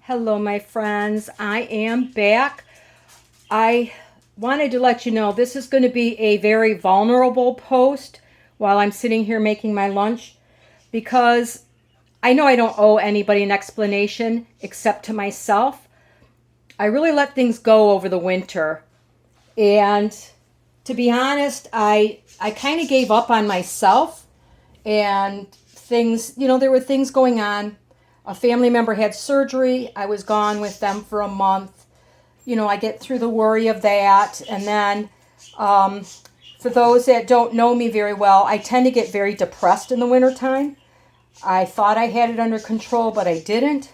Hello, my friends. I am back. I wanted to let you know this is going to be a very vulnerable post while I'm sitting here making my lunch because I know I don't owe anybody an explanation except to myself. I really let things go over the winter. And to be honest, I kind of gave up on myself and things, there were things going on. A family member had surgery. I was gone with them for a month. I get through the worry of that. And then for those that don't know me very well, I tend to get very depressed in the wintertime. I thought I had it under control, but I didn't.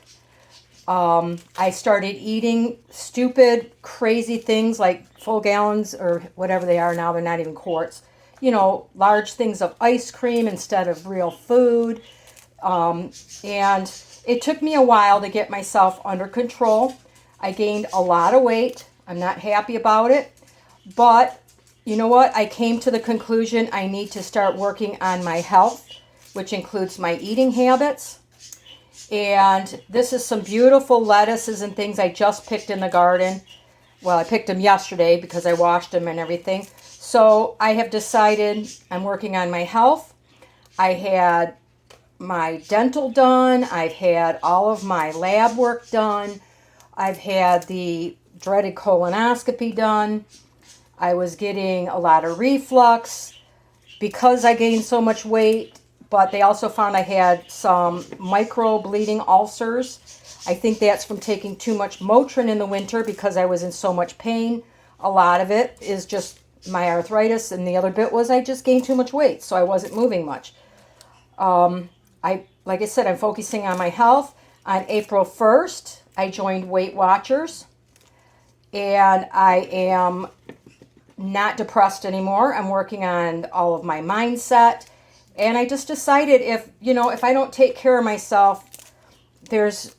I started eating stupid, crazy things like full gallons or whatever they are now. They're not even quarts. Large things of ice cream instead of real food. And it took me a while to get myself under control. I gained a lot of weight. I'm not happy about it. But you know what? I came to the conclusion I need to start working on my health, which includes my eating habits. And this is some beautiful lettuces and things I just picked in the garden. Well, I picked them yesterday because I washed them and everything. So I have decided I'm working on my health. I had my dental done. I've had all of my lab work done. I've had the dreaded colonoscopy done. I was getting a lot of reflux because I gained so much weight, but they also found I had some micro bleeding ulcers. I think that's from taking too much Motrin in the winter because I was in so much pain. A lot of it is just my arthritis, and the other bit was I just gained too much weight, so I wasn't moving much. Like I said, I'm focusing on my health. On April 1st, I joined Weight Watchers, and I am not depressed anymore. I'm working on all of my mindset, and I just decided if I don't take care of myself, there's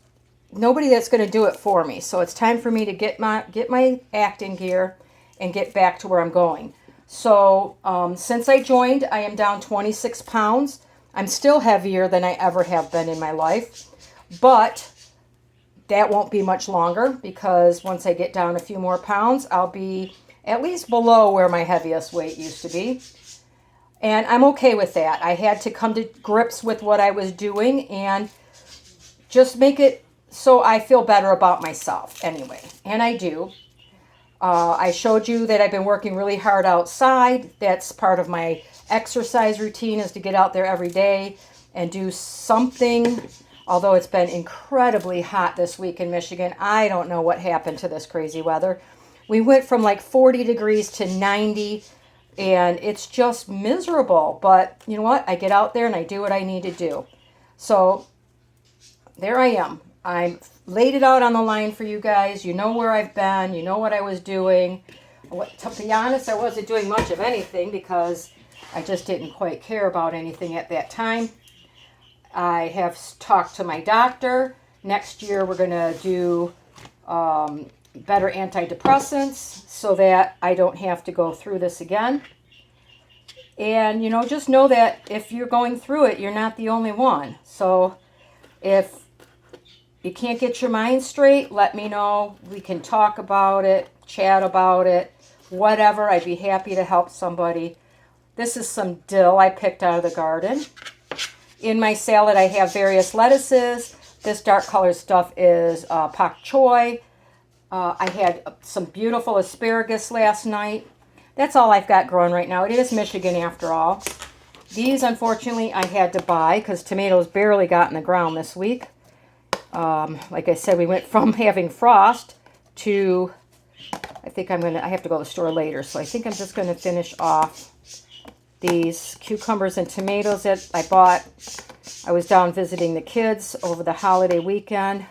nobody that's going to do it for me. So it's time for me to get my act in gear and get back to where I'm going. So since I joined, I am down 26 pounds. I'm still heavier than I ever have been in my life, but that won't be much longer because once I get down a few more pounds, I'll be at least below where my heaviest weight used to be. And I'm okay with that. I had to come to grips with what I was doing and just make it so I feel better about myself anyway. And I do. I showed you that I've been working really hard outside. That's part of my exercise routine, is to get out there every day and do something. Although it's been incredibly hot this week in Michigan. I don't know what happened to this crazy weather. We went from like 40 degrees to 90, and it's just miserable. But you know what? I get out there and I do what I need to do. So there I am. I laid it out on the line for you guys. You know where I've been. You know what I was doing. To be honest, I wasn't doing much of anything because I just didn't quite care about anything at that time. I have talked to my doctor. Next year we're going to do better antidepressants so that I don't have to go through this again. And, just know that if you're going through it, you're not the only one. So if you can't get your mind straight, let me know. We can talk about it, chat about it, whatever. I'd be happy to help somebody. This is some dill I picked out of the garden. In my salad, I have various lettuces. This dark colored stuff is pak choi. I had some beautiful asparagus last night. That's all I've got growing right now. It is Michigan after all. These, unfortunately, I had to buy because tomatoes barely got in the ground this week. Like I said, we went from having frost to, I have to go to the store later, so I think I'm just going to finish off these cucumbers and tomatoes that I bought. I was down visiting the kids over the holiday weekend,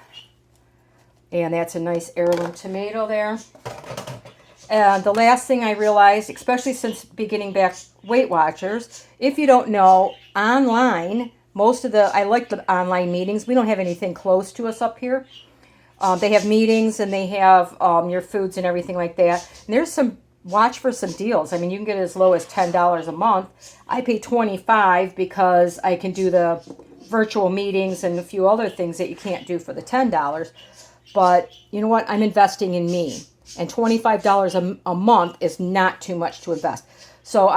and that's a nice heirloom tomato there. And the last thing I realized, especially since beginning back Weight Watchers, if you don't know, online, I like the online meetings. We don't have anything close to us up here. They have meetings and they have your foods and everything like that. And watch for some deals. I mean, you can get as low as $10 a month. I pay $25 because I can do the virtual meetings and a few other things that you can't do for the $10. but you know what? I'm investing in me. And $25 a month is not too much to invest. So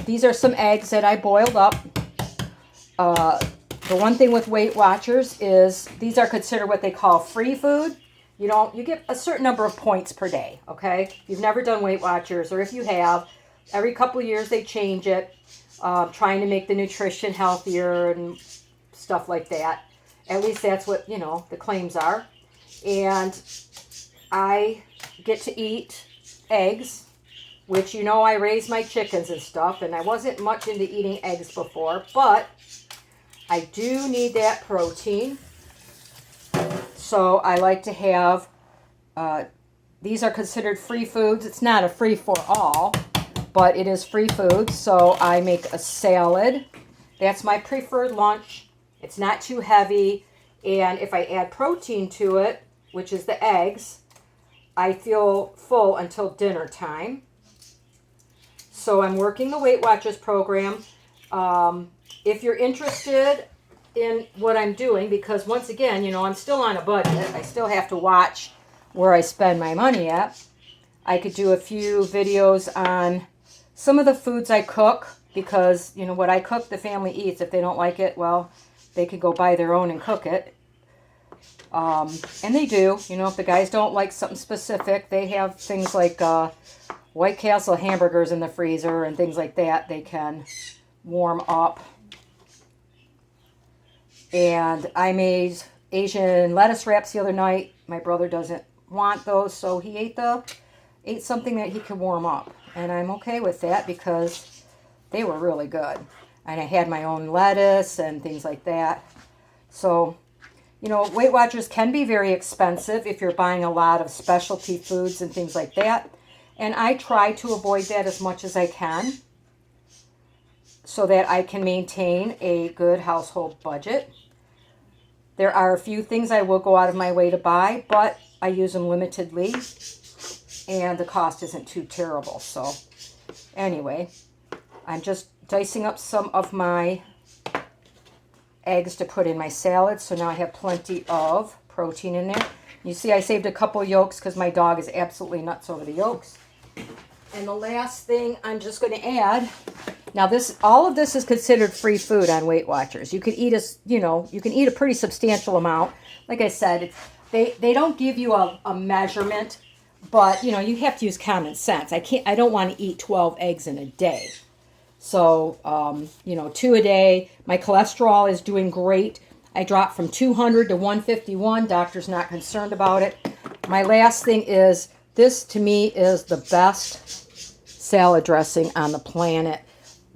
these are some eggs that I boiled up. The one thing with Weight Watchers is these are considered what they call free food. You get a certain number of points per day, okay? If you've never done Weight Watchers, or if you have, every couple of years they change it, trying to make the nutrition healthier and stuff like that. At least that's what, the claims are. And I get to eat eggs, which I raise my chickens and stuff, and I wasn't much into eating eggs before, but I do need that protein. So I like to have, these are considered free foods. It's not a free for all, but it is free food. So I make a salad. That's my preferred lunch. It's not too heavy. And if I add protein to it, which is the eggs, I feel full until dinner time. So I'm working the Weight Watchers program. If you're interested in what I'm doing, because once again, I'm still on a budget. I still have to watch where I spend my money at. I could do a few videos on some of the foods I cook, because, what I cook, the family eats. If they don't like it, well, they could go buy their own and cook it. And they do. If the guys don't like something specific, they have things like White Castle hamburgers in the freezer and things like that they can warm up. And I made Asian lettuce wraps the other night. My brother doesn't want those, so he ate something that he could warm up. And I'm okay with that because they were really good. And I had my own lettuce and things like that. So, Weight Watchers can be very expensive if you're buying a lot of specialty foods and things like that. And I try to avoid that as much as I can so that I can maintain a good household budget. There are a few things I will go out of my way to buy, but I use them limitedly, and the cost isn't too terrible. So anyway, I'm just dicing up some of my eggs to put in my salad, so now I have plenty of protein in there. You see I saved a couple yolks because my dog is absolutely nuts over the yolks. And the last thing I'm just going to add, now all of this is considered free food on Weight Watchers. You can eat a pretty substantial amount. Like I said, they don't give you a measurement, but you have to use common sense. I don't want to eat 12 eggs in a day. So, 2 a day. My cholesterol is doing great. I dropped from 200 to 151. Doctor's not concerned about it. My last thing is, this to me is the best salad dressing on the planet.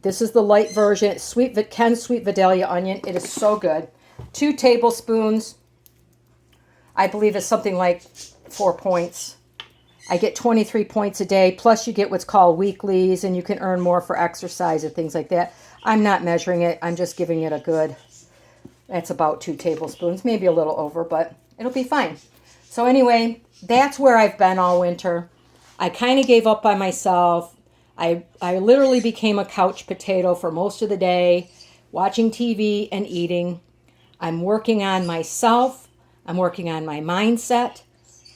This is the light version. It's Ken's Sweet Vidalia Onion. It is so good. 2 tablespoons. I believe it's something like 4 points. I get 23 points a day, plus you get what's called weeklies, and you can earn more for exercise and things like that. I'm not measuring it. I'm just giving it a good, that's about 2 tablespoons, maybe a little over, but it'll be fine. So anyway, that's where I've been all winter. I kind of gave up on myself. I literally became a couch potato for most of the day, watching TV and eating. I'm working on myself. I'm working on my mindset.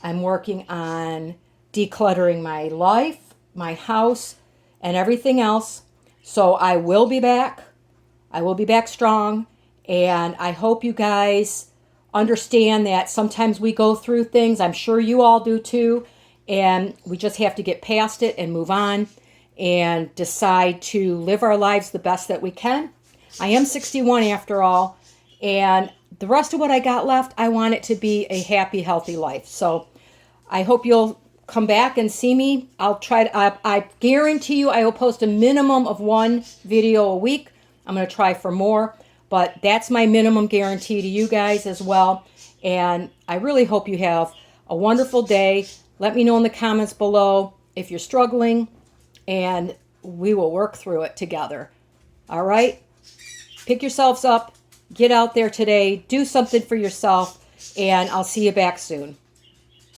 I'm working on decluttering my life, my house, and everything else. So I will be back. I will be back strong. And I hope you guys understand that sometimes we go through things. I'm sure you all do too. And we just have to get past it and move on and decide to live our lives the best that we can. I am 61 after all. And the rest of what I got left, I want it to be a happy, healthy life. So I hope you'll come back and see me. I'll try to, I guarantee you I will post a minimum of 1 video a week. I'm going to try for more, but that's my minimum guarantee to you guys as well. And I really hope you have a wonderful day. Let me know in the comments below if you're struggling, and we will work through it together. All right? Pick yourselves up. Get out there today. Do something for yourself, and I'll see you back soon.